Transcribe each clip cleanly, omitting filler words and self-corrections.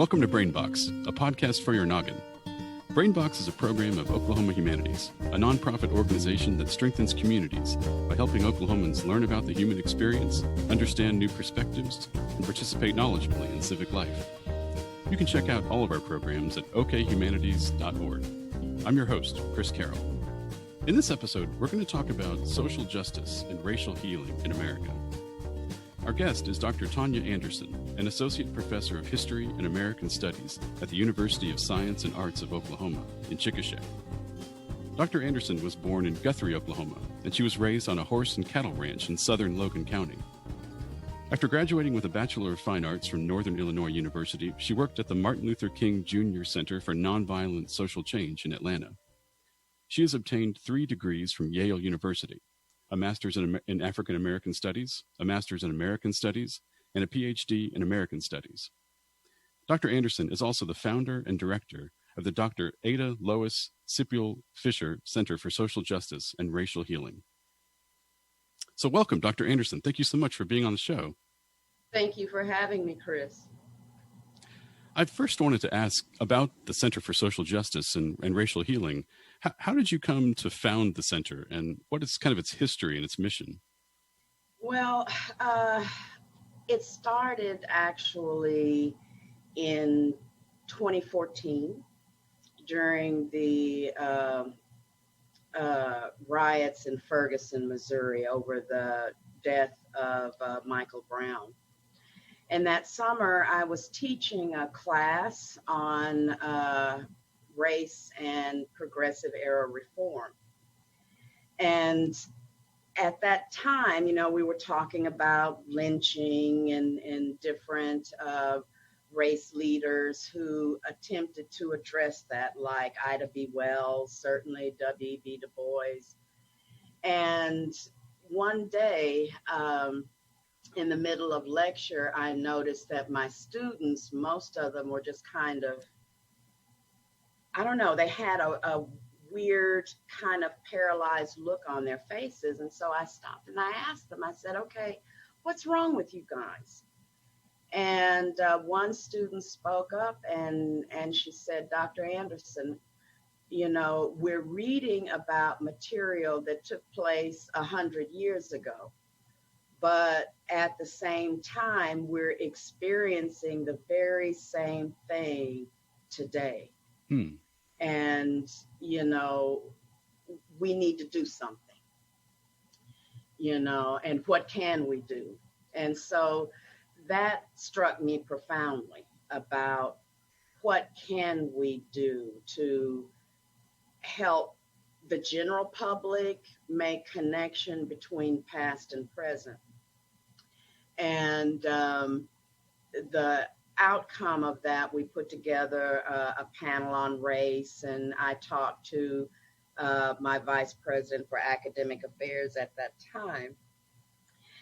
Welcome to BrainBox, a podcast for your noggin. BrainBox is a program of Oklahoma Humanities, a nonprofit organization that strengthens communities by helping Oklahomans learn about the human experience, understand new perspectives, and participate knowledgeably in civic life. You can check out all of our programs at okhumanities.org. I'm your host, Chris Carroll. In this episode, we're going to talk about social justice and racial healing in America. Our guest is Dr. Tonnia Anderson, an associate professor of history and American studies at the University of Science and Arts of Oklahoma in Chickasha. Dr. Anderson was born in Guthrie, Oklahoma, and she was raised on a horse and cattle ranch in southern Logan County. After graduating with a Bachelor of Fine Arts from Northern Illinois University, she worked at the Martin Luther King Jr. Center for Nonviolent Social Change in Atlanta. She has obtained 3 degrees from Yale University: a master's in African American Studies, a master's in American Studies, and a PhD in American Studies. Dr. Anderson is also the founder and director of the Dr. Ada Lois Sipuel Fisher Center for Social Justice and Racial Healing. So welcome, Dr. Anderson. Thank you so much for being on the show. Thank you for having me, Chris. I first wanted to ask about the Center for Social Justice and Racial Healing. How did you come to found the center, and what is kind of its history and its mission? Well, it started actually in 2014 during the riots in Ferguson, Missouri over the death of Michael Brown. And that summer, I was teaching a class on race and progressive era reform. And at that time, we were talking about lynching and different race leaders who attempted to address that, like Ida B. Wells, certainly W.E.B. Du Bois. And one day, in the middle of lecture, I noticed that my students, most of them were just kind of, I don't know, they had a weird kind of paralyzed look on their faces. And so I stopped and I asked them, I said, okay, what's wrong with you guys? And one student spoke up and she said, Dr. Anderson, we're reading about material that took place 100 years ago. But at the same time, we're experiencing the very same thing today. And, we need to do something, and what can we do? And so that struck me profoundly about what can we do to help the general public make connection between past and present. And the outcome of that, we put together a panel on race, and I talked to my vice president for academic affairs at that time.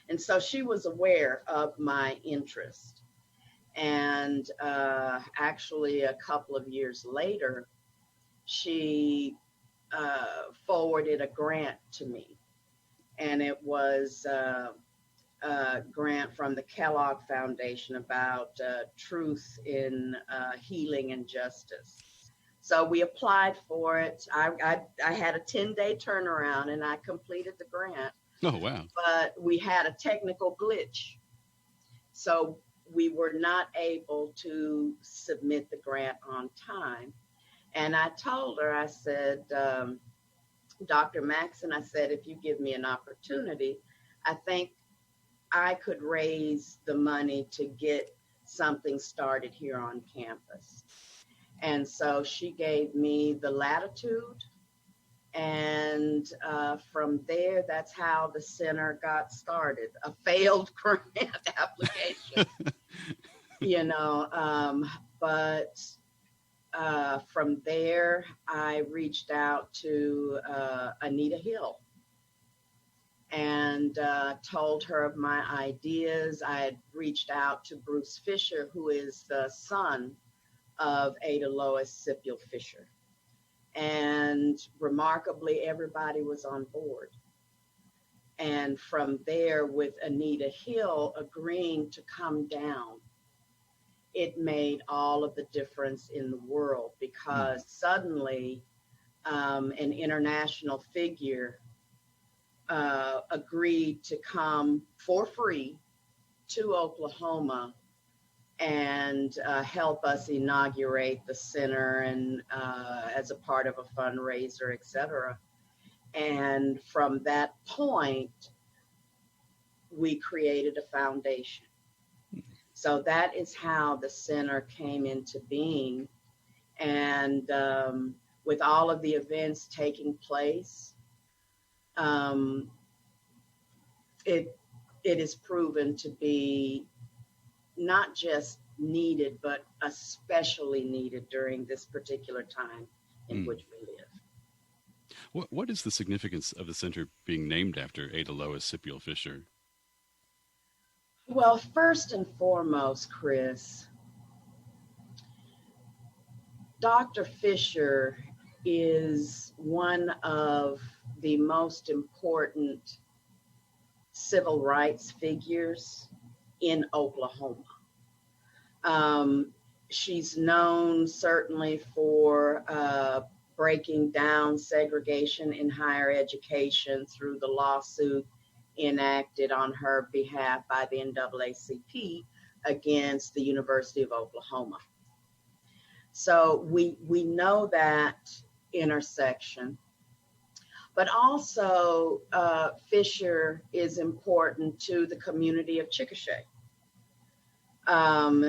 And so she was aware of my interest. And actually, a couple of years later, she forwarded a grant to me. And it was grant from the Kellogg Foundation about truth in healing and justice. So we applied for it. I had a 10-day turnaround and I completed the grant. Oh, wow. But we had a technical glitch. So we were not able to submit the grant on time. And I told her, I said, Dr. Maxson, I said, if you give me an opportunity, I think I could raise the money to get something started here on campus. And so she gave me the latitude. And from there, that's how the center got started, a failed grant application, but from there, I reached out to Anita Hill and told her of my ideas. I had reached out to Bruce Fisher, who is the son of Ada Lois Sipuel Fisher. And remarkably, everybody was on board. And from there, with Anita Hill agreeing to come down it made all of the difference in the world, because suddenly an international figure agreed to come for free to Oklahoma and help us inaugurate the center, and as a part of a fundraiser, etc. And from that point, we created a foundation. So that is how the center came into being. And with all of the events taking place, it is proven to be not just needed, but especially needed during this particular time in which we live. What is the significance of the center being named after Ada Lois Sipuel Fisher? Well, first and foremost, Chris, Dr. Fisher is one of the most important civil rights figures in Oklahoma. She's known certainly for breaking down segregation in higher education through the lawsuit enacted on her behalf by the NAACP against the University of Oklahoma. So we know that intersection, but also Fisher is important to the community of Chickasha.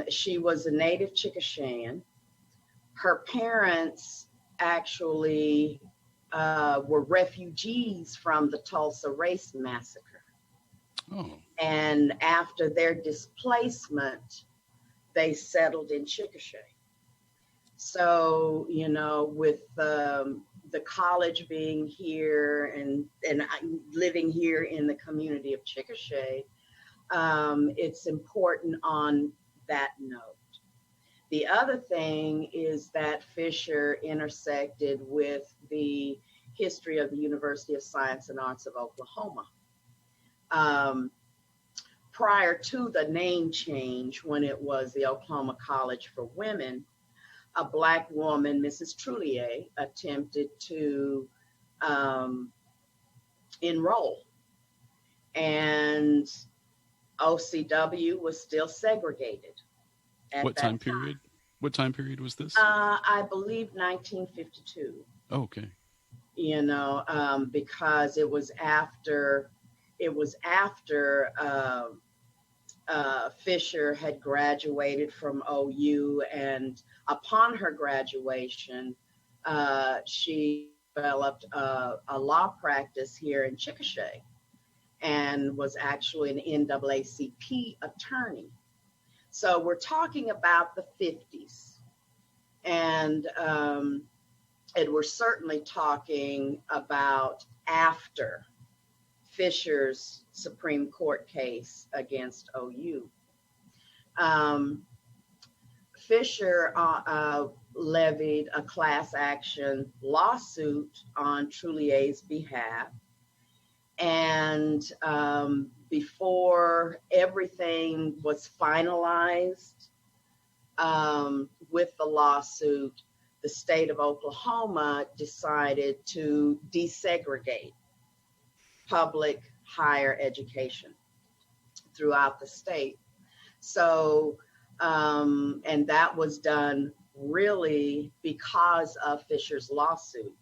She was a native Chickashan. Her parents actually were refugees from the Tulsa Race Massacre. Oh. And after their displacement, they settled in Chickasha. So, you know, with the college being here and living here in the community of Chickasha, it's important on that note. The other thing is that Fisher intersected with the history of the University of Science and Arts of Oklahoma. Prior to the name change, when it was the Oklahoma College for Women, a Black woman, Mrs. Trullier, attempted to enroll, and OCW was still segregated. What time period? What time period was this? I believe 1952. Oh, okay. You know, because it was after Fisher had graduated from OU, and upon her graduation, she developed a law practice here in Chickasha and was actually an NAACP attorney. So we're talking about the 50s, and we're certainly talking about after Fisher's Supreme Court case against OU. Fisher levied a class action lawsuit on Trullier's behalf. And before everything was finalized with the lawsuit, the state of Oklahoma decided to desegregate public higher education throughout the state. So, and that was done really because of Fisher's lawsuit.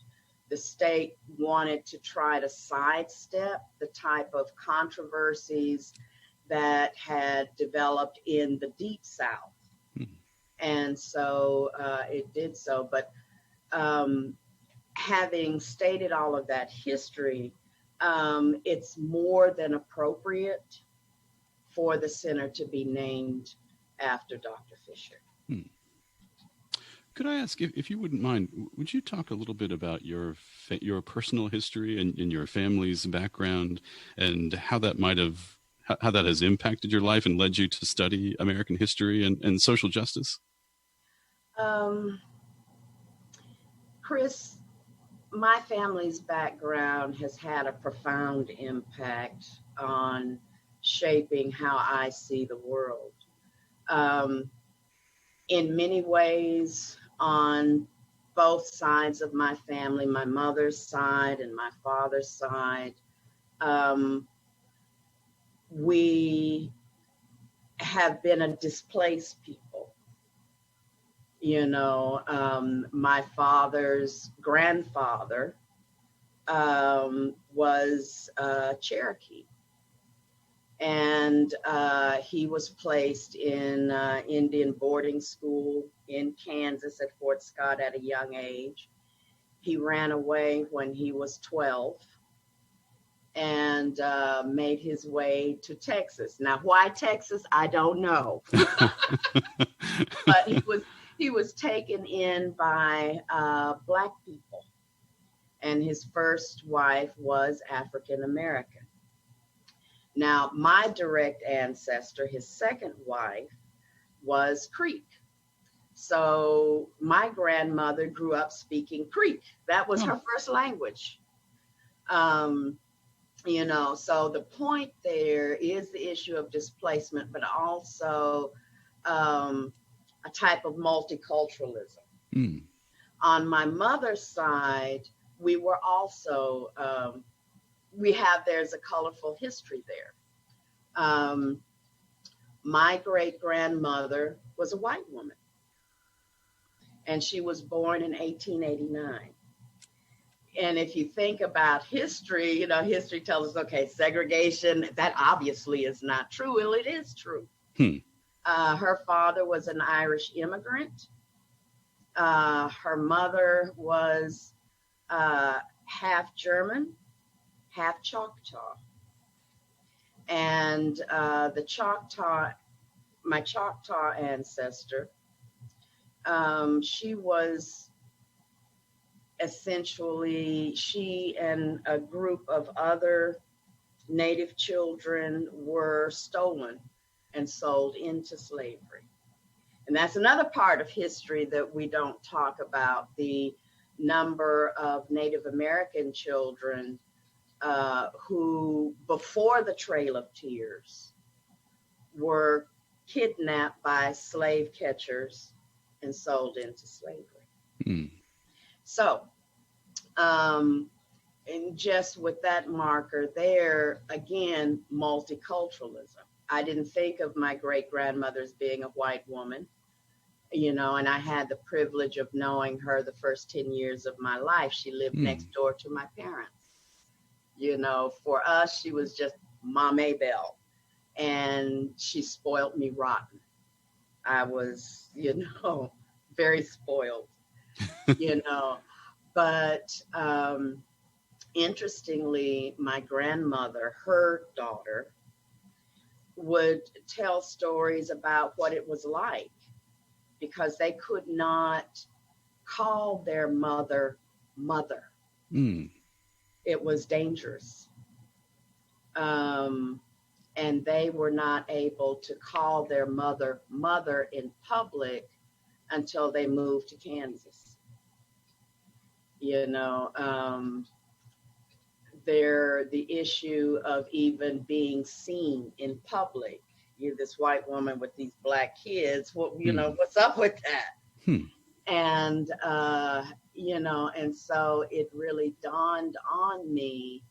The state wanted to try to sidestep the type of controversies that had developed in the Deep South. And so it did so. But having stated all of that history, it's more than appropriate for the center to be named after Dr. Fisher. Could I ask, if you wouldn't mind, would you talk a little bit about your personal history and your family's background, and how that has impacted your life and led you to study American history and social justice? Chris, my family's background has had a profound impact on shaping how I see the world. in many ways on both sides of my family, my mother's side and my father's side. We have been a displaced people. My father's grandfather was Cherokee. And he was placed in Indian boarding school in Kansas at Fort Scott at a young age. He ran away when he was 12 and made his way to Texas. Now, why Texas? I don't know. But he was taken in by Black people. And his first wife was African American. Now, my direct ancestor, his second wife, was Creek. So my grandmother grew up speaking Creek. That was her first language. So the point there is the issue of displacement, but also a type of multiculturalism. Mm. On my mother's side, we were also... there's a colorful history there. My great-grandmother was a white woman, and she was born in 1889. And if you think about history, history tells us, okay, segregation, that obviously is not true. Well, it is true. Her father was an Irish immigrant. Her mother was half German, half Choctaw. And my Choctaw ancestor, she was essentially, she and a group of other Native children were stolen and sold into slavery. And that's another part of history that we don't talk about, the number of Native American children who, before the Trail of Tears, were kidnapped by slave catchers and sold into slavery. Mm. So, and just with that marker there, again, multiculturalism. I didn't think of my great-grandmother as being a white woman, and I had the privilege of knowing her the first 10 years of my life. She lived next door to my parents. For us, she was just Mom Abel, and she spoiled me rotten. I was, very spoiled, But interestingly, my grandmother, her daughter, would tell stories about what it was like because they could not call their mother. Mm. It was dangerous. And they were not able to call their mother in public until they moved to Kansas. The issue of even being seen in public. This white woman with these Black kids, what's up with that? And, and so it really dawned on me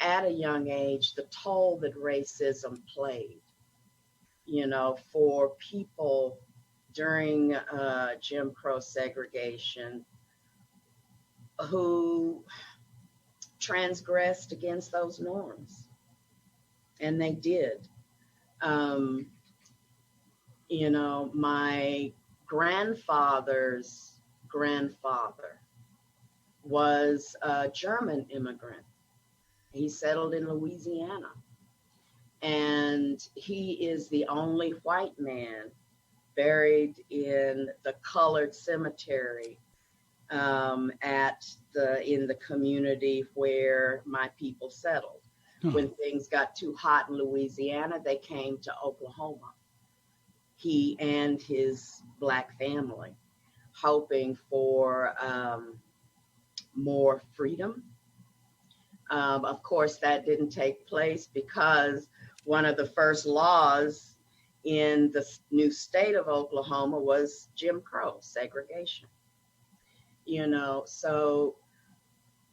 at a young age the toll that racism played, for people during Jim Crow segregation who transgressed against those norms. And they did. My grandfather's grandfather was a German immigrant. He settled in Louisiana. And he is the only white man buried in the colored cemetery in the community where my people settled. When things got too hot in Louisiana, they came to Oklahoma. He and his Black family, hoping for more freedom. Of course, that didn't take place because one of the first laws in the new state of Oklahoma was Jim Crow, segregation. So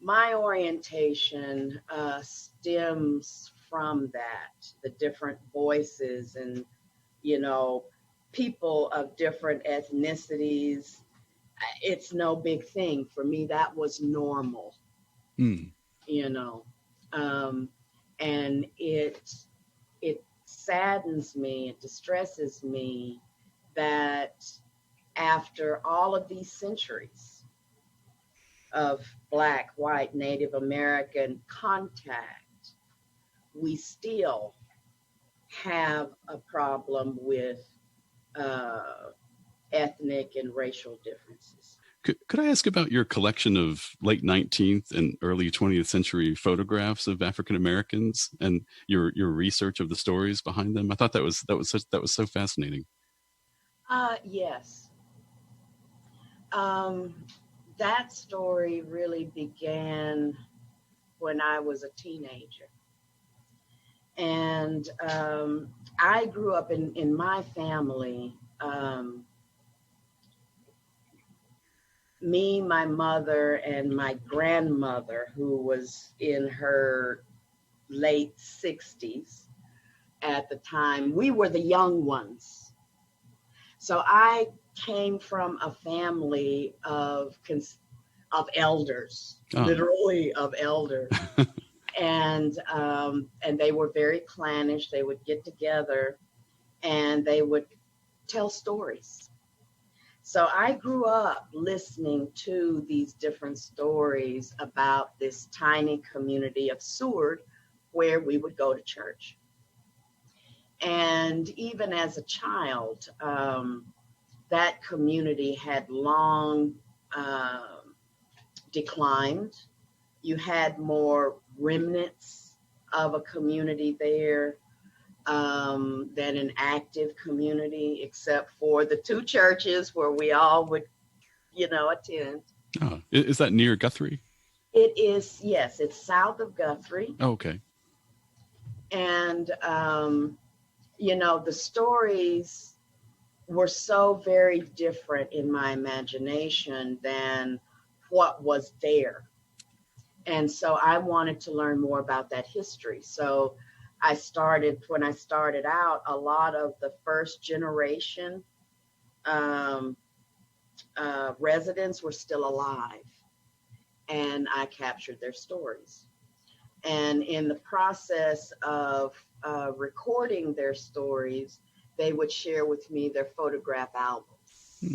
my orientation stems from that, the different voices and, people of different ethnicities. It's no big thing. For me, that was normal, and it saddens me, it distresses me that after all of these centuries of Black, white, Native American contact, we still have a problem with ethnic and racial differences. Could I ask about your collection of late 19th and early 20th century photographs of African Americans and your research of the stories behind them? I thought that was so fascinating. Yes. That story really began when I was a teenager. And I grew up in my family. Me, my mother, and my grandmother, who was in her late 60s at the time, we were the young ones. So I came from a family of elders, literally of elders. And they were very clannish. They would get together and they would tell stories. So I grew up listening to these different stories about this tiny community of Seward where we would go to church. And even as a child, that community had long declined. You had more remnants of a community there than an active community, except for the two churches where we all would, attend. Oh, is that near Guthrie? It is, yes. It's south of Guthrie. Oh, okay. And, the stories were so very different in my imagination than what was there. And so I wanted to learn more about that history. So when I started out, a lot of the first generation residents were still alive, and I captured their stories. And in the process of recording their stories, they would share with me their photograph albums.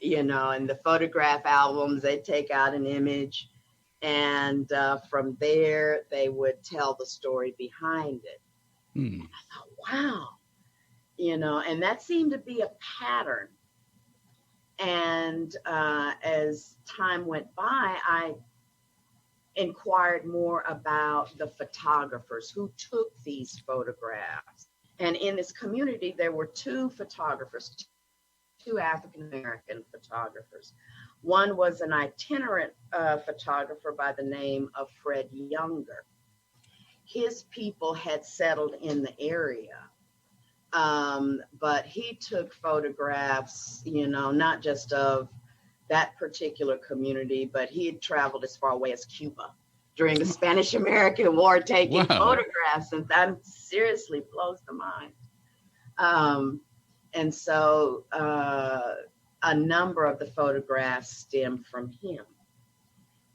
And the photograph albums, they'd take out an image, and from there, they would tell the story behind it. And I thought, wow, and that seemed to be a pattern. And as time went by, I inquired more about the photographers who took these photographs. And in this community, there were two photographers, two African-American photographers. One was an itinerant photographer by the name of Fred Younger. His people had settled in the area, but he took photographs, not just of that particular community, but he had traveled as far away as Cuba during the Spanish-American War, taking photographs, and that seriously blows the mind. And so a number of the photographs stem from him.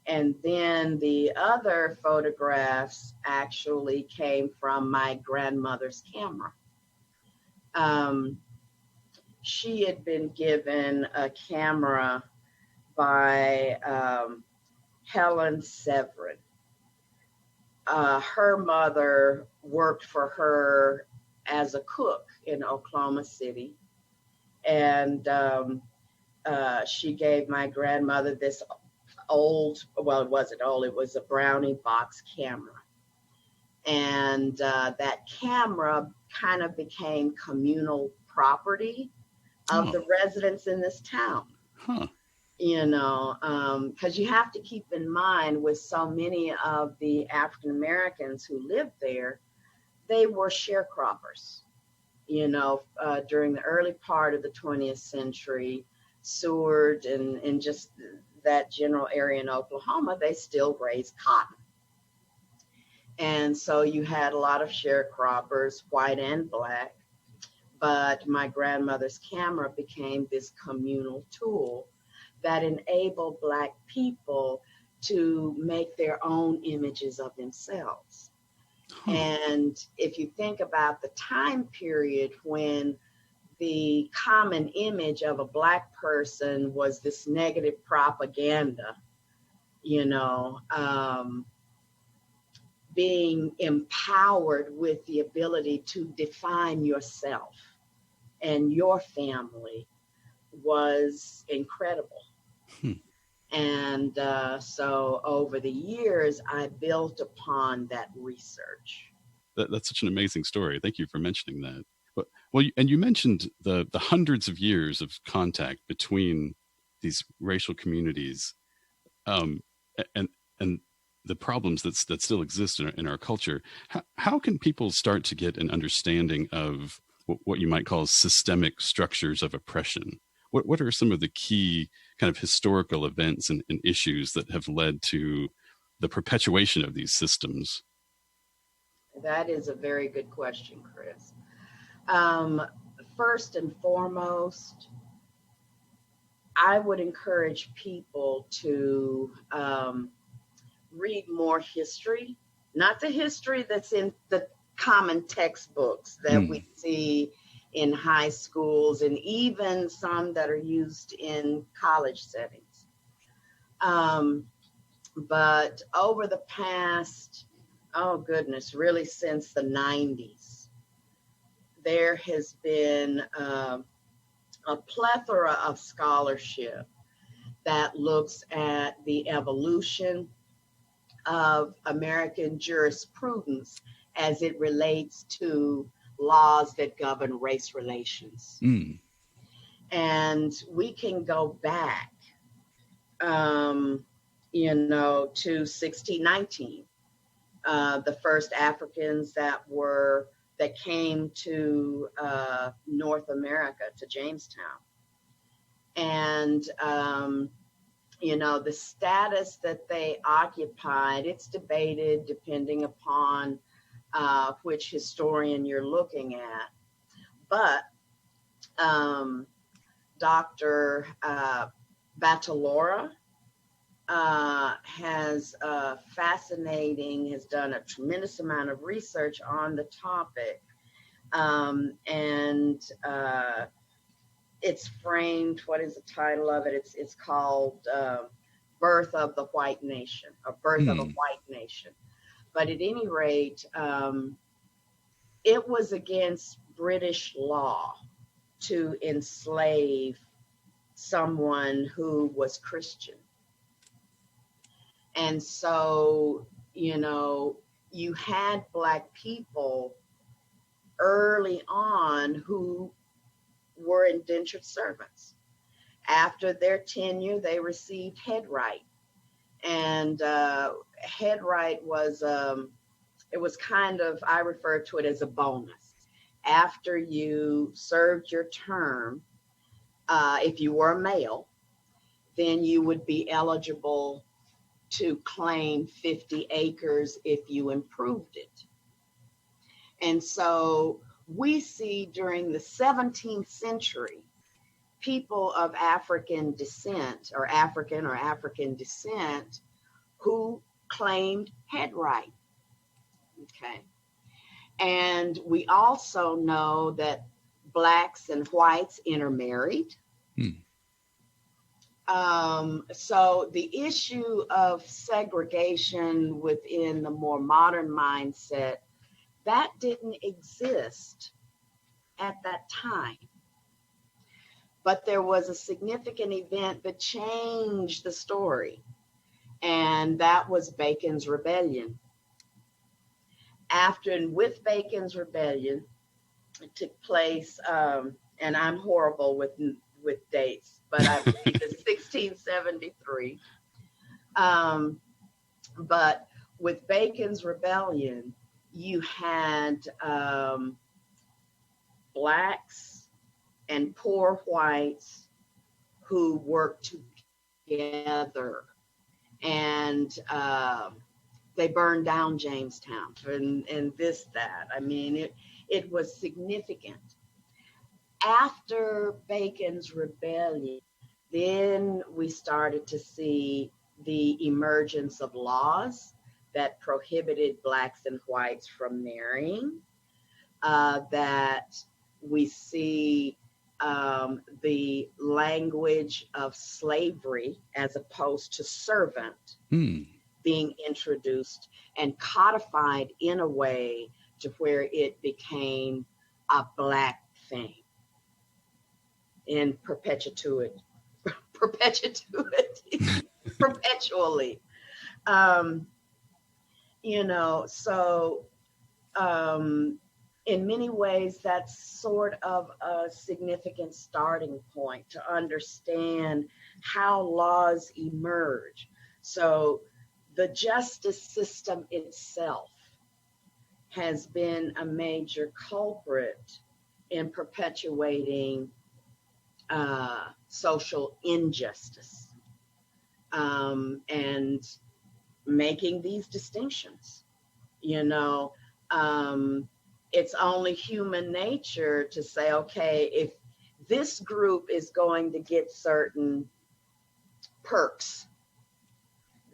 And then the other photographs actually came from my grandmother's camera. She had been given a camera by Helen Severin. Her mother worked for her as a cook in Oklahoma City. And she gave my grandmother this old, well, it wasn't old, it was a Brownie box camera. And that camera kind of became communal property of the residents in this town. Because you have to keep in mind with so many of the African Americans who lived there, they were sharecroppers. during the early part of the 20th century, Seward and just that general area in Oklahoma, they still raised cotton. And so you had a lot of sharecroppers, white and black, but my grandmother's camera became this communal tool that enabled Black people to make their own images of themselves. And if you think about the time period when the common image of a Black person was this negative propaganda, being empowered with the ability to define yourself and your family was incredible. And so over the years, I built upon that research. That's such an amazing story. Thank you for mentioning that. But, and you mentioned the hundreds of years of contact between these racial communities, and the problems that still exist in our culture. How can people start to get an understanding of what you might call systemic structures of oppression? What are some of the key kind of historical events and issues that have led to the perpetuation of these systems? That is a very good question, Chris. First and foremost, I would encourage people to read more history, not the history that's in the common textbooks that we see in high schools and even some that are used in college settings. But over the past, really since the 90s, there has been a plethora of scholarship that looks at the evolution of American jurisprudence as it relates to laws that govern race relations. And we can go back, to 1619, the first Africans that came to North America, to Jamestown. And, the status that they occupied, it's debated depending upon which historian you're looking at. But Dr. Battalora has done a tremendous amount of research on the topic. And it's framed, what is the title of it? It's called Birth of the White Nation, or Birth of a White Nation. But at any rate, it was against British law to enslave someone who was Christian. And so, you had Black people early on who were indentured servants. After their tenure, they received head right. And head right was, it was kind of, I refer to it as a bonus. After you served your term, if you were a male, then you would be eligible to claim 50 acres if you improved it. And so we see during the 17th century, people of African descent or African descent who claimed head right. Okay. And we also know that Blacks and whites intermarried. So the issue of segregation within the more modern mindset, that didn't exist at that time. But there was a significant event that changed the story, and that was Bacon's Rebellion. After and with Bacon's Rebellion, it took place, and I'm horrible with dates, but I believe it's 1673. But with Bacon's Rebellion, you had blacks and poor whites who work together. And they burned down Jamestown and this, that. I mean, it was significant. After Bacon's Rebellion, then we started to see the emergence of laws that prohibited blacks and whites from marrying, that we see the language of slavery as opposed to servant being introduced and codified in a way to where it became a black thing in perpetuity, perpetually. You know, so in many ways, that's sort of a significant starting point to understand how laws emerge. So the justice system itself has been a major culprit in perpetuating social injustice and making these distinctions. You know, it's only human nature to say, okay, if this group is going to get certain perks,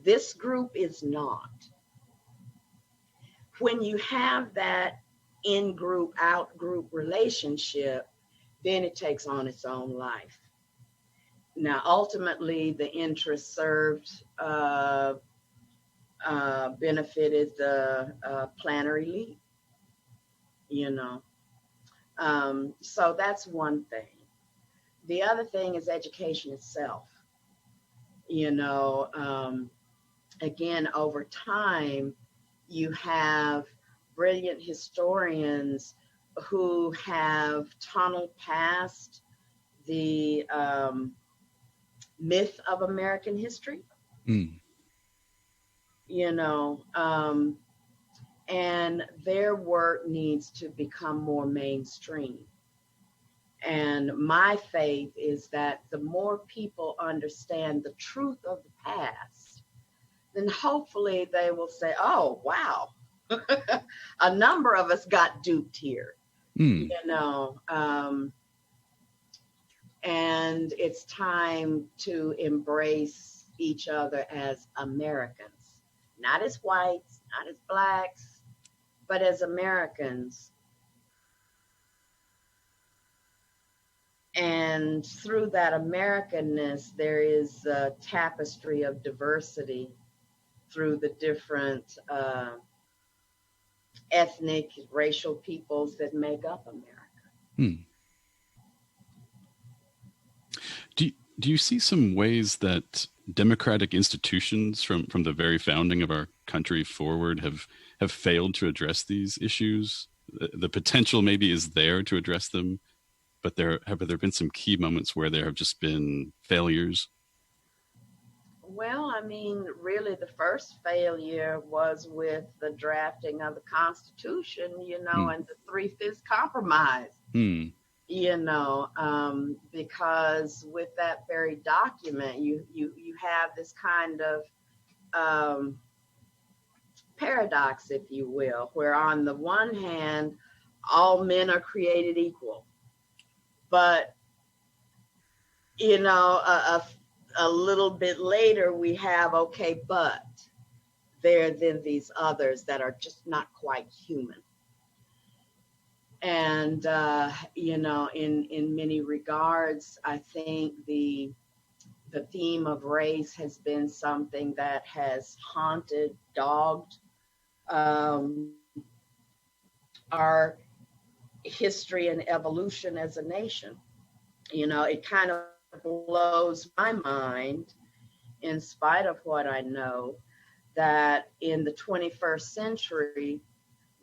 this group is not. When you have that in-group, out-group relationship, then it takes on its own life. Now, ultimately, the interest served benefited the planter elite, you know. So that's one thing. The other thing is education itself. You know, again, over time, you have brilliant historians who have tunneled past the myth of American history. You know, and their work needs to become more mainstream. And my faith is that the more people understand the truth of the past, then hopefully they will say, oh, wow, a number of us got duped here, you know, and it's time to embrace each other as Americans, not as whites, not as blacks, but as Americans. And through that Americanness, there is a tapestry of diversity through the different ethnic, racial peoples that make up America. Do you see some ways that democratic institutions from the very founding of our country forward have failed to address these issues? The potential maybe is there to address them, but have there been some key moments where there have just been failures? Well, I mean, really the first failure was with the drafting of the Constitution, you know, and the 3/5 compromise, you know, because with that very document, you have this kind of paradox, if you will, where on the one hand, all men are created equal. But, you know, a little bit later, we have, okay, but there are then these others that are just not quite human. And, you know, in many regards, I think the theme of race has been something that has haunted, dogged our history and evolution as a nation. You know, it kind of blows my mind, in spite of what I know, that in the 21st century,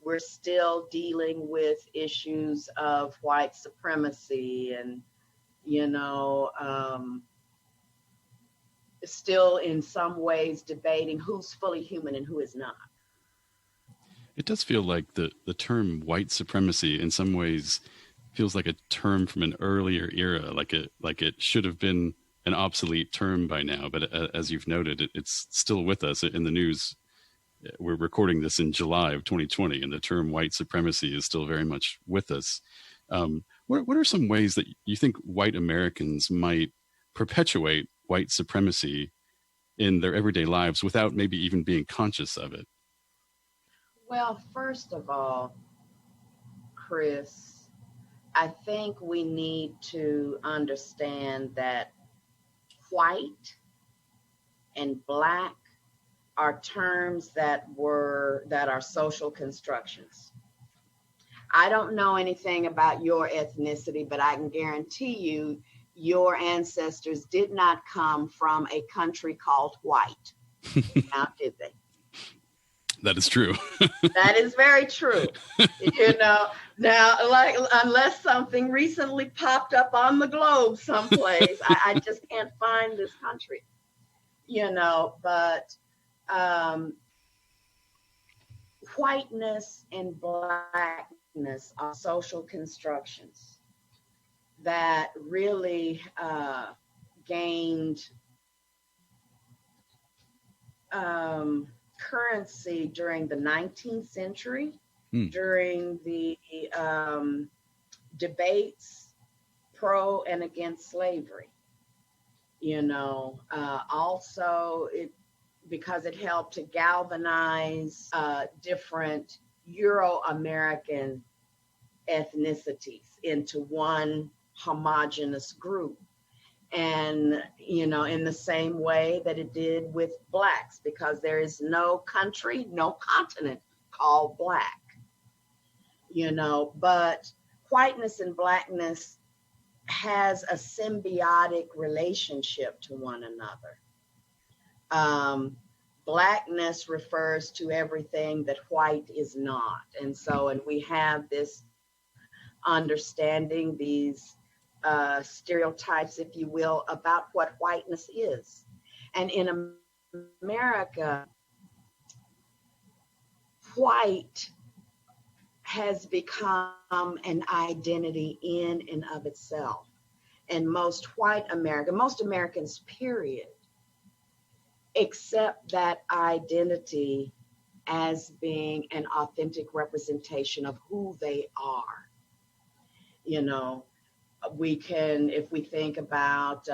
we're still dealing with issues of white supremacy and, you know, still in some ways debating who's fully human and who is not. It does feel like the term white supremacy in some ways feels like a term from an earlier era, like it should have been an obsolete term by now. But as you've noted, it's still with us in the news. We're recording this in July of 2020, and the term white supremacy is still very much with us. What are some ways that you think white Americans might perpetuate white supremacy in their everyday lives without maybe even being conscious of it? Well, first of all, Chris, I think we need to understand that white and black are terms that are social constructions. I don't know anything about your ethnicity, but I can guarantee you your ancestors did not come from a country called white. Now, did they? That is true. That is very true. Now, like, unless something recently popped up on the globe someplace, I just can't find this country, but whiteness and blackness are social constructions that really gained currency during the 19th century, during the debates pro and against slavery. Also because it helped to galvanize different Euro-American ethnicities into one homogeneous group. And, in the same way that it did with blacks, because there is no country, no continent called black, but whiteness and blackness has a symbiotic relationship to one another. Blackness refers to everything that white is not. And we have this understanding, these stereotypes, if you will, about what whiteness is. And in America, white has become an identity in and of itself. And most Americans, period, accept that identity as being an authentic representation of who they are. We can, if we think about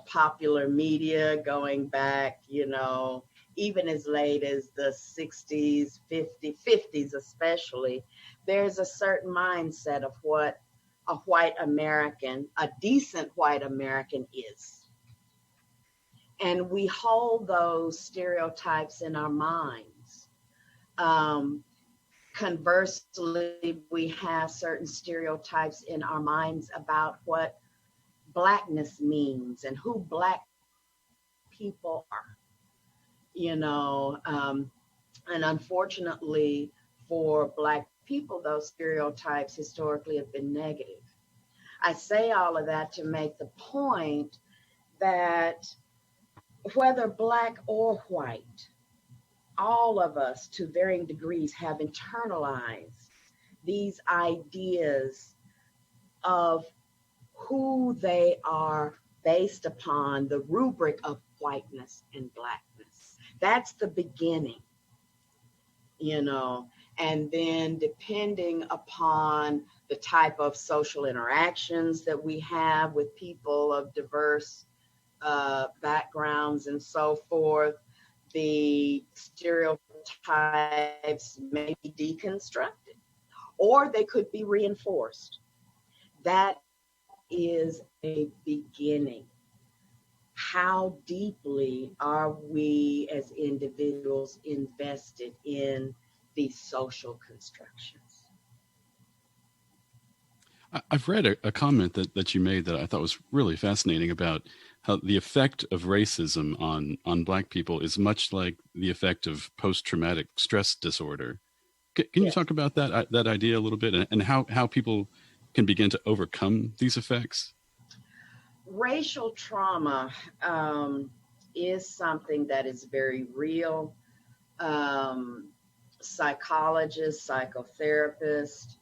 popular media going back, even as late as the 60s, 50s especially, there's a certain mindset of what a white American, a decent white American is. And we hold those stereotypes in our minds. Conversely, we have certain stereotypes in our minds about what blackness means and who black people are, and unfortunately for black people, those stereotypes historically have been negative. I say all of that to make the point that whether black or white, all of us to varying degrees have internalized these ideas of who they are based upon the rubric of whiteness and blackness. That's the beginning, and then depending upon the type of social interactions that we have with people of diverse backgrounds and so forth, the stereotypes may be deconstructed, or they could be reinforced. That is a beginning. How deeply are we as individuals invested in these social constructions? I've read a comment that you made that I thought was really fascinating about how the effect of racism on Black people is much like the effect of post-traumatic stress disorder. Can you talk about that idea a little bit, and how people can begin to overcome these effects? Racial trauma is something that is very real. Psychologists, psychotherapists,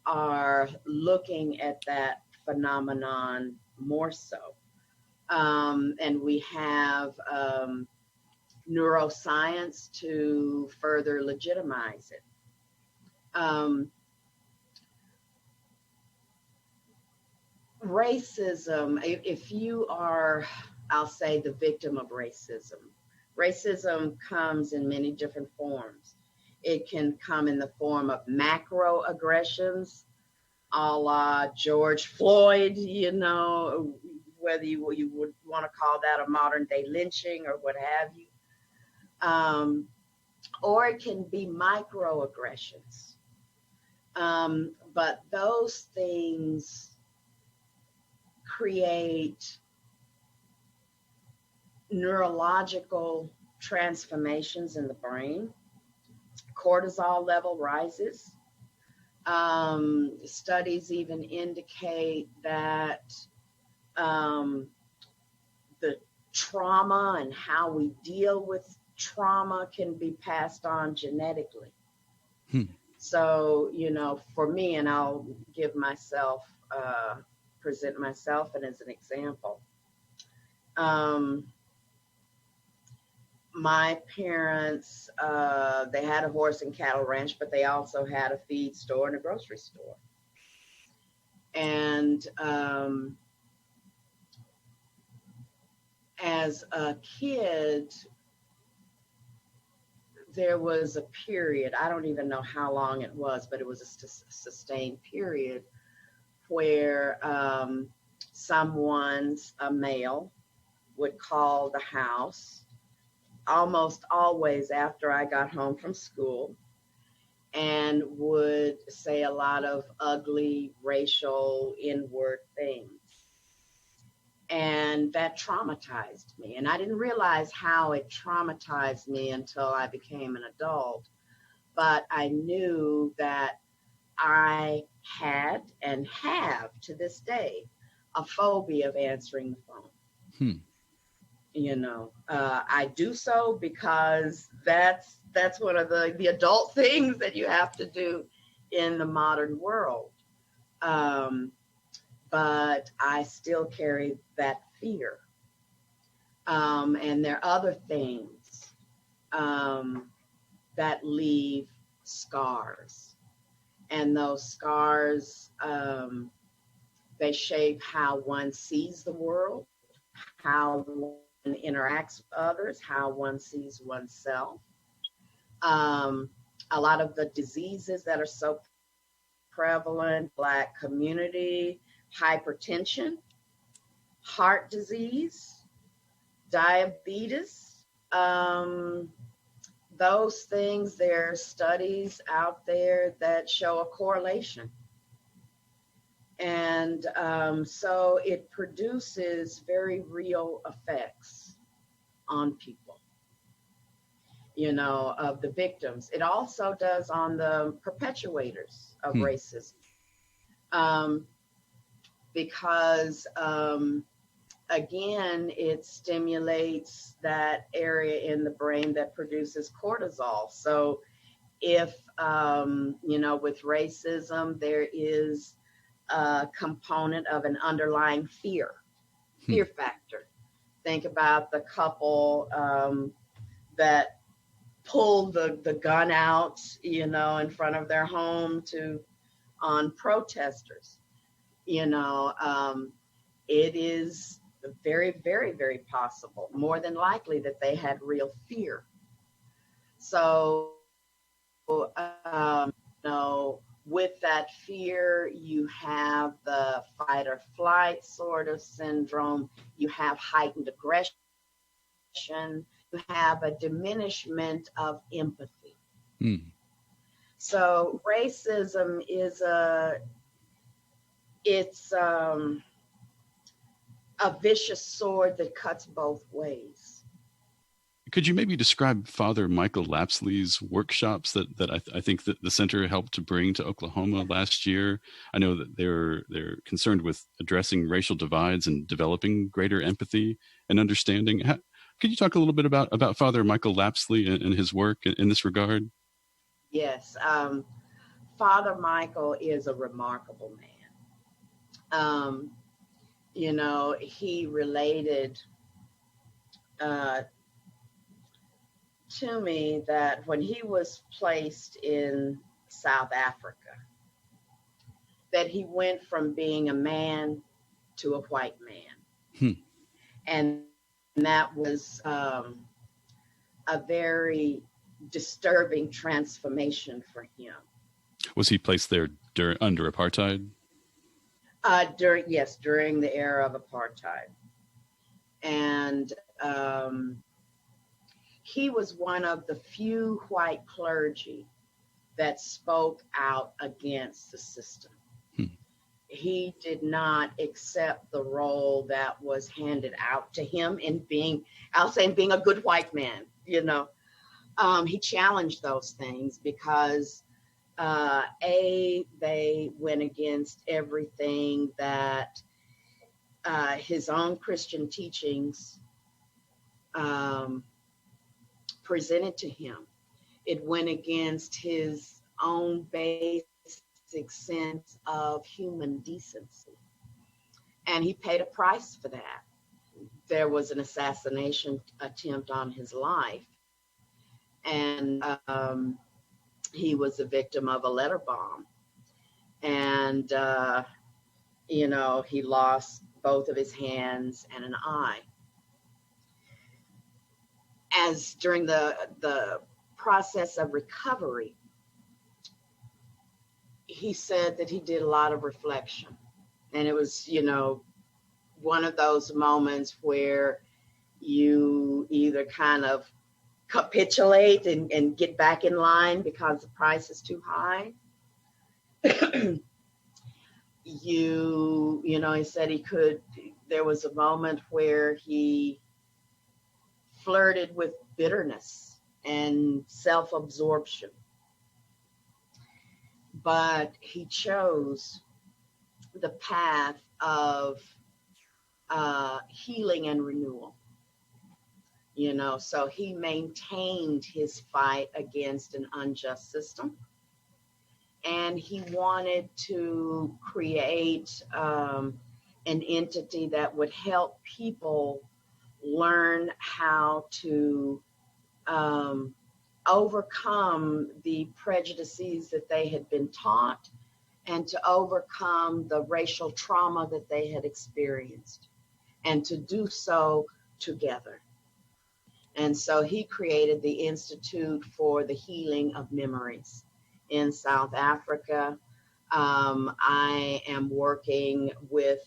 are looking at that phenomenon more so. And we have neuroscience to further legitimize it. Racism, if you are, I'll say, the victim of racism, racism comes in many different forms. It can come in the form of macroaggressions, a la George Floyd, you know, whether you would want to call that a modern day lynching or what have you. Or it can be microaggressions. But those things create neurological transformations in the brain. Cortisol level rises. Studies even indicate that the trauma and how we deal with trauma can be passed on genetically. So, you know, for me, and I'll give myself, present myself and as an example. My parents, they had a horse and cattle ranch, but they also had a feed store and a grocery store. And as a kid, there was a period, I don't even know how long it was, but it was a sustained period where someone's, a male, would call the house almost always after I got home from school and would say a lot of ugly, racial, inward things. And that traumatized me. And I didn't realize how it traumatized me until I became an adult. But I knew that I had and have to this day a phobia of answering the phone. You know, I do so because that's one of the adult things that you have to do in the modern world. But I still carry that fear. And there are other things that leave scars. And those scars, they shape how one sees the world, how one interacts with others, how one sees oneself. A lot of the diseases that are so prevalent, Black community, hypertension, heart disease, diabetes, those things, there are studies out there that show a correlation. And so it produces very real effects on people, you know, of the victims. It also does on the perpetuators of racism. Because, again, it stimulates that area in the brain that produces cortisol. So if, you know, with racism, there is a component of an underlying fear factor. Think about the couple that pulled the gun out, you know, in front of their home on protesters. You know, it is very, very, very possible, more than likely, that they had real fear. So, you know, with that fear, you have the fight or flight sort of syndrome. You have heightened aggression. You have a diminishment of empathy. So racism is it's a vicious sword that cuts both ways. Could you maybe describe Father Michael Lapsley's workshops that I think that the center helped to bring to Oklahoma last year? I know that they're concerned with addressing racial divides and developing greater empathy and understanding. Could you talk a little bit about Father Michael Lapsley and his work in this regard? Yes. Father Micheaux is a remarkable man. He related to me that when he was placed in South Africa, that he went from being a man to a white man. And that was a very disturbing transformation for him. Was he placed there under apartheid? During the era of apartheid. And he was one of the few white clergy that spoke out against the system. He did not accept the role that was handed out to him in being a good white man, He challenged those things because they went against everything that his own Christian teachings presented to him. It went against his own basic sense of human decency. And he paid a price for that. There was an assassination attempt on his life. And he was a victim of a letter bomb. And, he lost both of his hands and an eye. As during the process of recovery, he said that he did a lot of reflection. And it was, one of those moments where you either kind of capitulate and get back in line because the price is too high. He said there was a moment where he flirted with bitterness and self-absorption. But he chose the path of healing and renewal. So he maintained his fight against an unjust system. And he wanted to create an entity that would help people learn how to overcome the prejudices that they had been taught and to overcome the racial trauma that they had experienced, and to do so together. And so he created the Institute for the Healing of Memories in South Africa. I am working with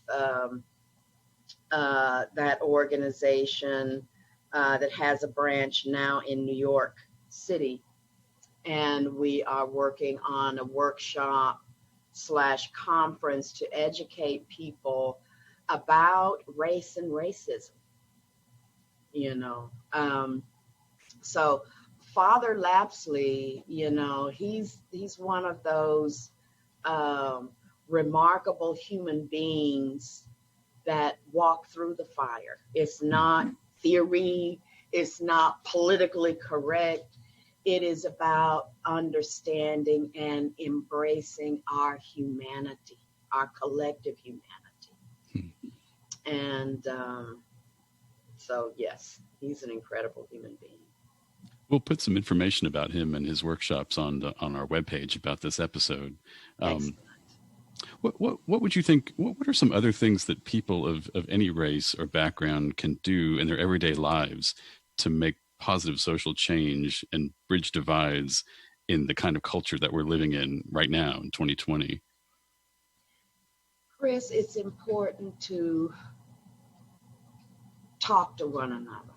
that organization that has a branch now in New York City. And we are working on a workshop/conference to educate people about race and racism. So Father Lapsley, he's one of those remarkable human beings that walk through the fire. It's not theory. It's not politically correct. It is about understanding and embracing our humanity, our collective humanity. And so, yes, he's an incredible human being. We'll put some information about him and his workshops on our webpage about this episode. What would you think? What are some other things that people of any race or background can do in their everyday lives to make positive social change and bridge divides in the kind of culture that we're living in right now in 2020? Chris, it's important to talk to one another,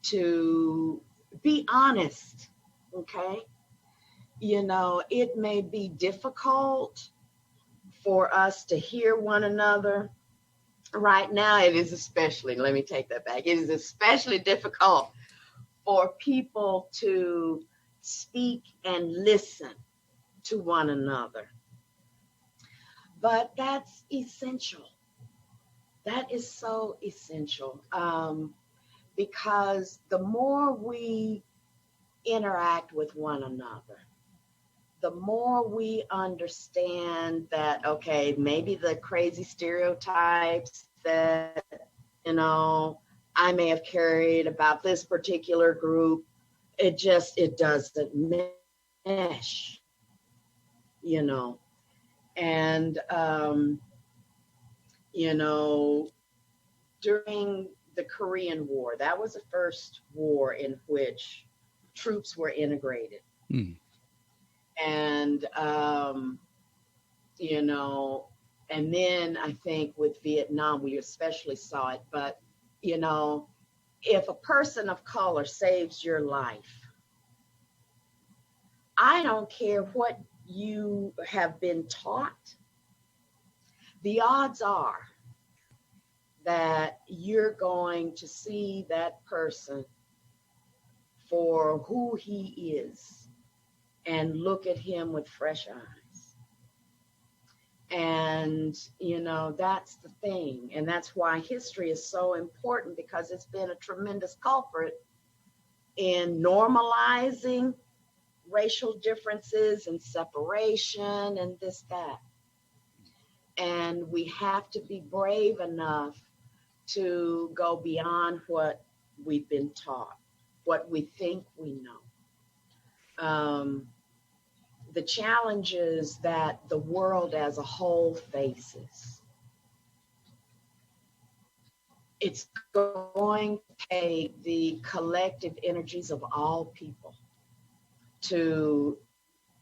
to be honest, okay? It may be difficult for us to hear one another. Right now, it is especially, let me take that back, it is especially difficult for people to speak and listen to one another. But that's essential. That is so essential, because the more we interact with one another, the more we understand that, okay, maybe the crazy stereotypes that, I may have carried about this particular group, it doesn't mesh, and, during the Korean War, that was the first war in which troops were integrated. And, and then I think with Vietnam, we especially saw it, but, if a person of color saves your life, I don't care what you have been taught, the odds are that you're going to see that person for who he is and look at him with fresh eyes. And, that's the thing. And that's why history is so important, because it's been a tremendous culprit in normalizing racial differences and separation and this, that. And we have to be brave enough to go beyond what we've been taught, what we think we know. The challenges that the world as a whole faces, it's going to take the collective energies of all people to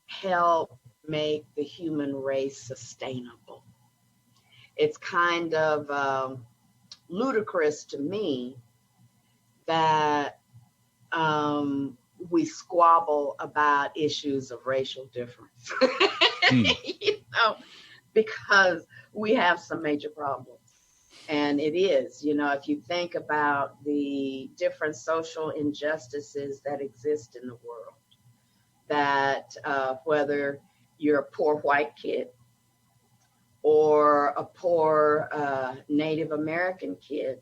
help make the human race sustainable. It's kind of ludicrous to me that we squabble about issues of racial difference, because we have some major problems. And it is, if you think about the different social injustices that exist in the world, that whether you're a poor white kid or a poor Native American kid,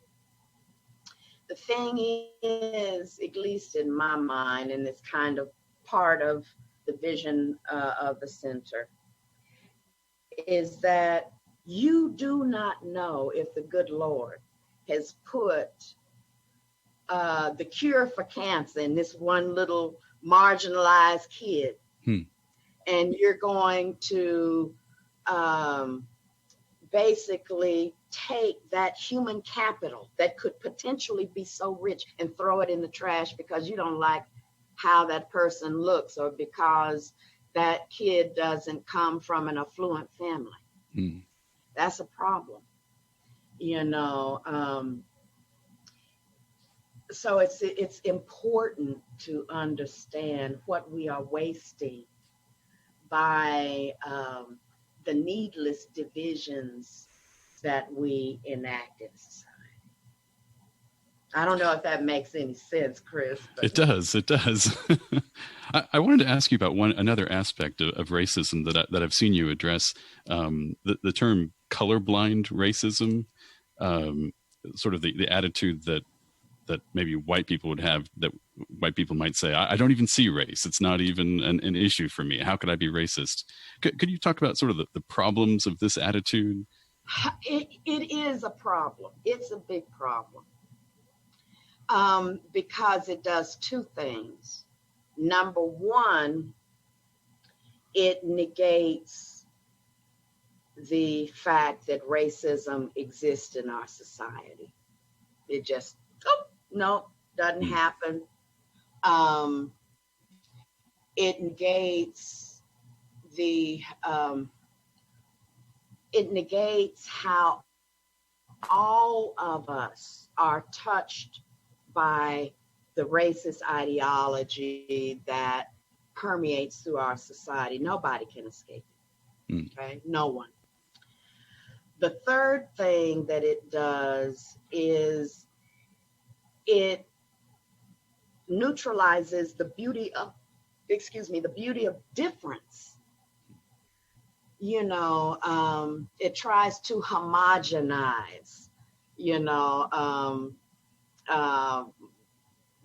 the thing is, at least in my mind, and it's kind of part of the vision of the center, is that you do not know if the good Lord has put the cure for cancer in this one little marginalized kid. And you're going to basically take that human capital that could potentially be so rich and throw it in the trash because you don't like how that person looks, or because that kid doesn't come from an affluent family. That's a problem, so it's important to understand what we are wasting by the needless divisions that we enact in society. I don't know if that makes any sense, Chris. But... It does. I wanted to ask you about another aspect of racism that I've seen you address, the term colorblind racism, sort of the attitude that maybe white people would have, that white people might say, I don't even see race. It's not even an issue for me. How could I be racist? Could you talk about sort of the problems of this attitude? It is a problem. It's a big problem. Because it does two things. Number one, it negates the fact that racism exists in our society. It just, doesn't happen. It negates how all of us are touched by the racist ideology that permeates through our society. Nobody can escape it, okay? No one. The third thing that it does is it neutralizes the beauty of difference. It tries to homogenize,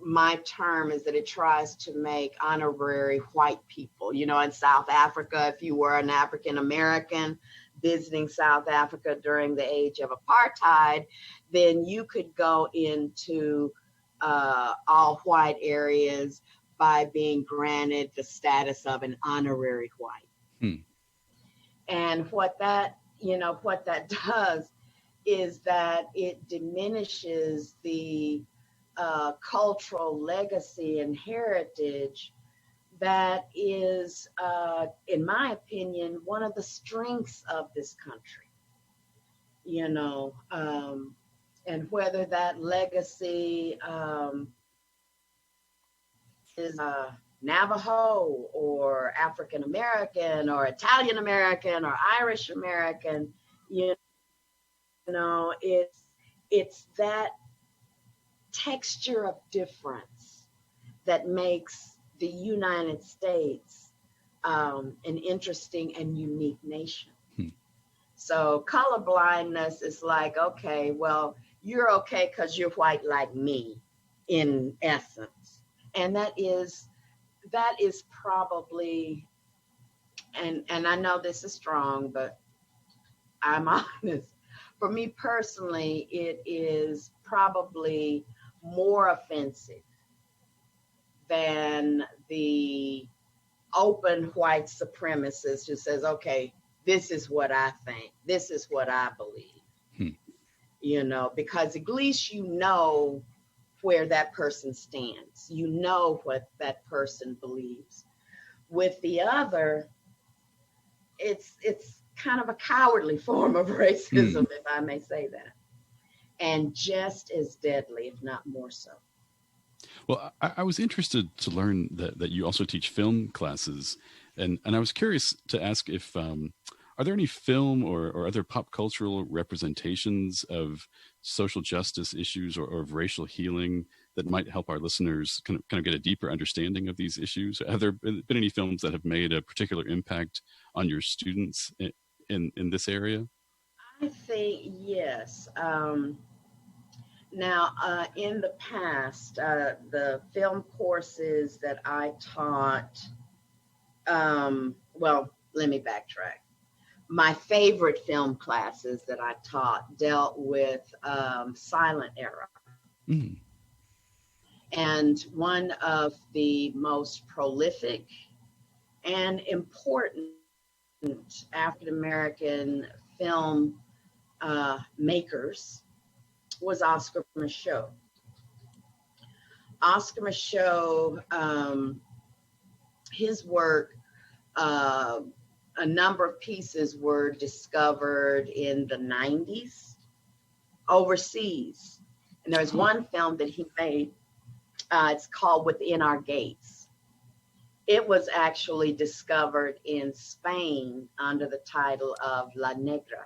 my term is that it tries to make honorary white people. You know, in South Africa, if you were an African American visiting South Africa during the age of apartheid, then you could go into all white areas by being granted the status of an honorary white. And what that does is that it diminishes the cultural legacy and heritage that is, in my opinion, one of the strengths of this country. You know, and whether that legacy is Navajo or African American or Italian American or Irish American, you know, it's that texture of difference that makes the United States an interesting and unique nation. So colorblindness is like, okay, well, you're okay because you're white like me, in essence. And that is probably, and I know this is strong, but I'm honest. For me personally, it is probably more offensive than the open white supremacist who says, okay, this is what I think, this is what I believe. You know, because at least you know where that person stands. You know what that person believes. With the other, it's kind of a cowardly form of racism, if I may say that, and just as deadly, if not more so. Well, I was interested to learn that you also teach film classes, and I was curious to ask if are there any film or other pop cultural representations of social justice issues or of racial healing that might help our listeners kind of get a deeper understanding of these issues? Have there been any films that have made a particular impact on your students in this area? I think yes. Now, in the past, the film courses that I taught, well, let me backtrack. My favorite film classes that I taught dealt with silent era. And one of the most prolific and important African-American film makers was Oscar Micheaux. Oscar Micheaux, his work, a number of pieces were discovered in the 90s overseas. And there's one film that he made, it's called Within Our Gates. It was actually discovered in Spain under the title of La Negra.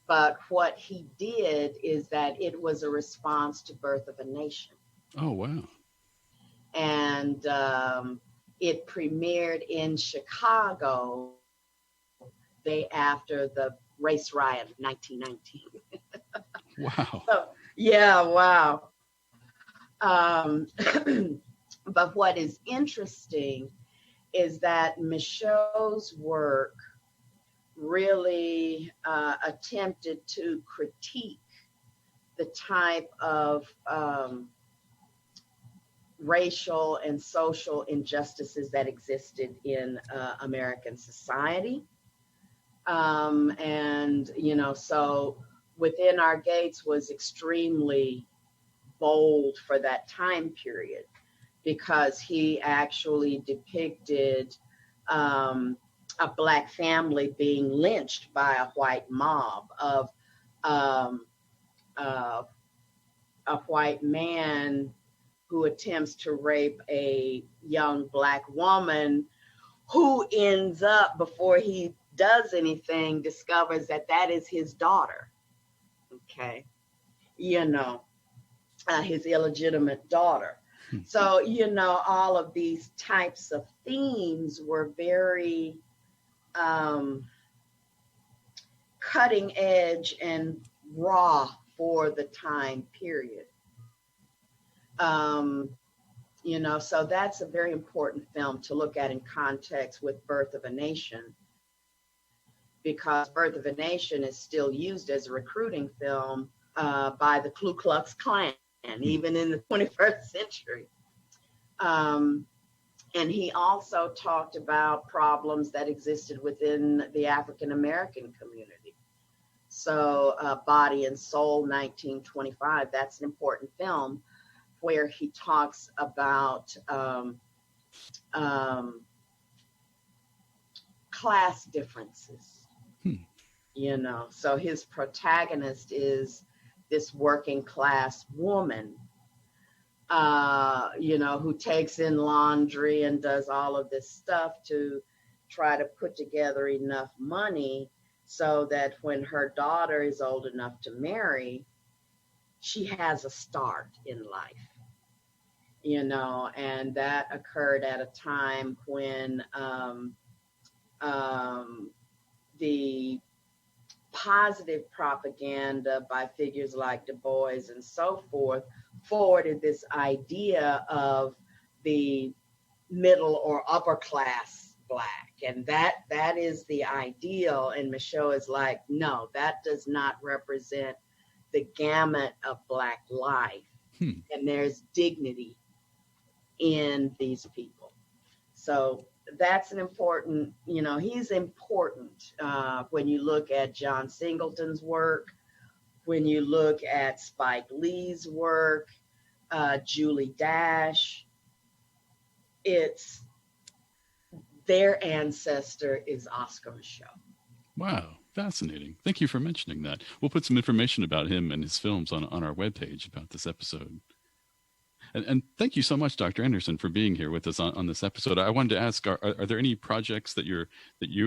But what he did is that it was a response to Birth of a Nation. Oh, wow. And it premiered in Chicago the day after the race riot of 1919. Wow. So, yeah, wow. But what is interesting is that Micheaux's work really attempted to critique the type of racial and social injustices that existed in American society. And, you know, so Within Our Gates was extremely bold for that time period because he actually depicted a Black family being lynched by a white mob of a white man who attempts to rape a young Black woman who ends up, before he does anything, discovers that that is his daughter. Okay. You know, his illegitimate daughter. So, you know, all of these types of themes were very cutting edge and raw for the time period. So that's a very important film to look at in context with Birth of a Nation, because Birth of a Nation is still used as a recruiting film by the Ku Klux Klan, even in the 21st century. And he also talked about problems that existed within the African American community. So Body and Soul, 1925, that's an important film where he talks about class differences. So his protagonist is this working class woman, who takes in laundry and does all of this stuff to try to put together enough money so that when her daughter is old enough to marry, she has a start in life, and that occurred at a time when the positive propaganda by figures like Du Bois and so forth forwarded this idea of the middle or upper class Black. And that is the ideal. And Micheaux is like, no, that does not represent the gamut of Black life. And there's dignity in these people. So that's an important, he's important when you look at John Singleton's work, when you look at Spike Lee's work, Julie Dash. It's their ancestor is Oscar Micheaux. Wow, fascinating. Thank you for mentioning that. We'll put some information about him and his films on our webpage about this episode. And thank you so much, Dr. Anderson, for being here with us on this episode. I wanted to ask, are there any projects that you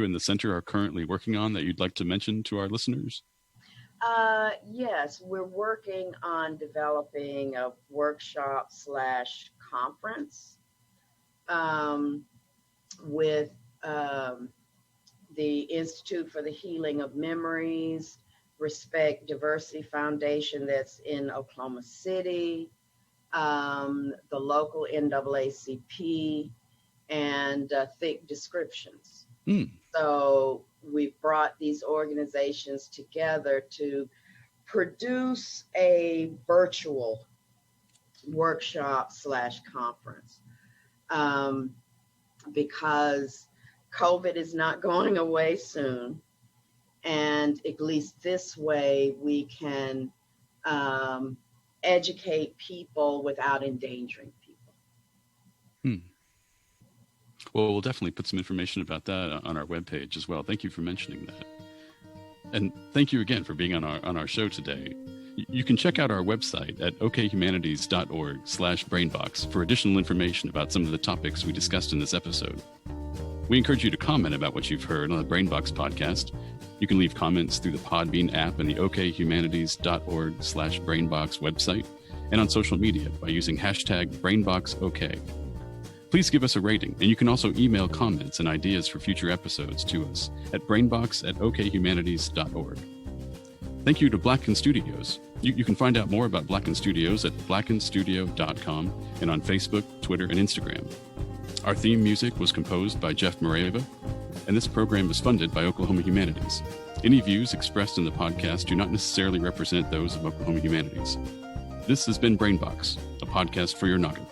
and the center are currently working on that you'd like to mention to our listeners? Yes, we're working on developing a workshop/conference with the Institute for the Healing of Memories, Respect Diversity Foundation that's in Oklahoma City, the local NAACP, and Thick Descriptions. So we've brought these organizations together to produce a virtual workshop/conference because COVID is not going away soon. And at least this way we can educate people without endangering people. Well, we'll definitely put some information about that on our webpage as well. Thank you for mentioning that. And thank you again for being on our show today. You can check out our website at okhumanities.org/brainbox for additional information about some of the topics we discussed in this episode. We encourage you to comment about what you've heard on the Brainbox podcast. You can leave comments through the Podbean app and the okhumanities.org/brainbox website, and on social media by using #BrainboxOK. Please give us a rating, and you can also email comments and ideas for future episodes to us at brainbox@okhumanities.org. Thank you to Blacken Studios. You can find out more about Blacken Studios at blackenstudio.com and on Facebook, Twitter, and Instagram. Our theme music was composed by Jeff Moreva, and this program is funded by Oklahoma Humanities. Any views expressed in the podcast do not necessarily represent those of Oklahoma Humanities. This has been Brainbox, a podcast for your noggin.